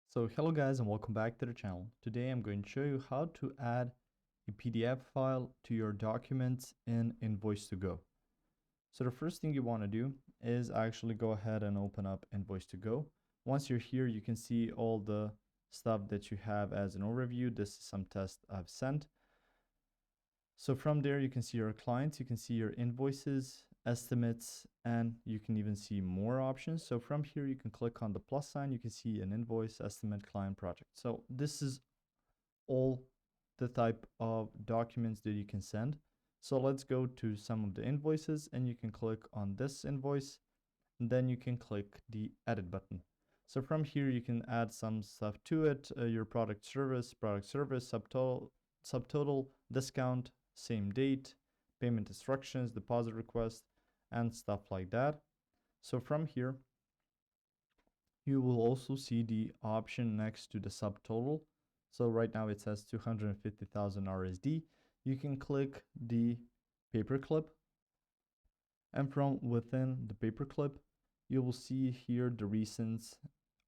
So hello guys and welcome back to the channel. Today I'm going to show you how to add a PDF file to your documents in Invoice2go. So the first thing you want to do is actually go ahead and open up Invoice2go. Once you're here, you can see all the stuff that you have as an overview. This is some tests I've sent. So from there, you can see your clients, you can see your invoices, estimates, and you can even see more options. So from here, you can click on the plus sign. You can see an invoice, estimate, client, project. So this is all the type of documents that you can send. So let's go to some of the invoices and you can click on this invoice and then you can click the edit button. So from here, you can add some stuff to it, your product service, subtotal, discount, same date, payment instructions, deposit request, and stuff like that. So from here, you will also see the option next to the subtotal. So right now it says 250,000 RSD. You can click the paperclip, and from within the paperclip, you will see here the recents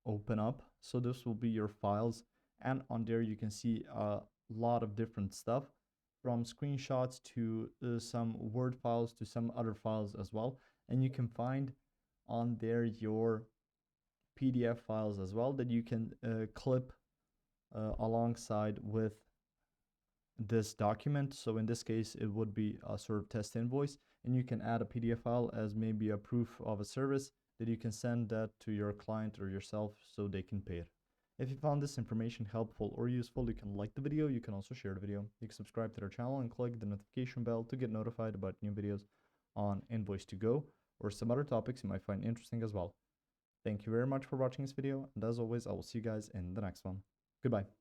open up. So this will be your files, and on there you can see a lot of different stuff, from screenshots to some Word files to some other files as well. And you can find on there your PDF files as well that you can clip alongside with this document. So in this case, it would be a sort of test invoice, and you can add a PDF file as maybe a proof of a service that you can send that to your client or yourself so they can pay it. If you found this information helpful or useful, you can like the video. You can also share the video. You can subscribe to our channel and click the notification bell to get notified about new videos on Invoice2go or some other topics you might find interesting as well. Thank you very much for watching this video, and as always, I will see you guys in the next one. Goodbye.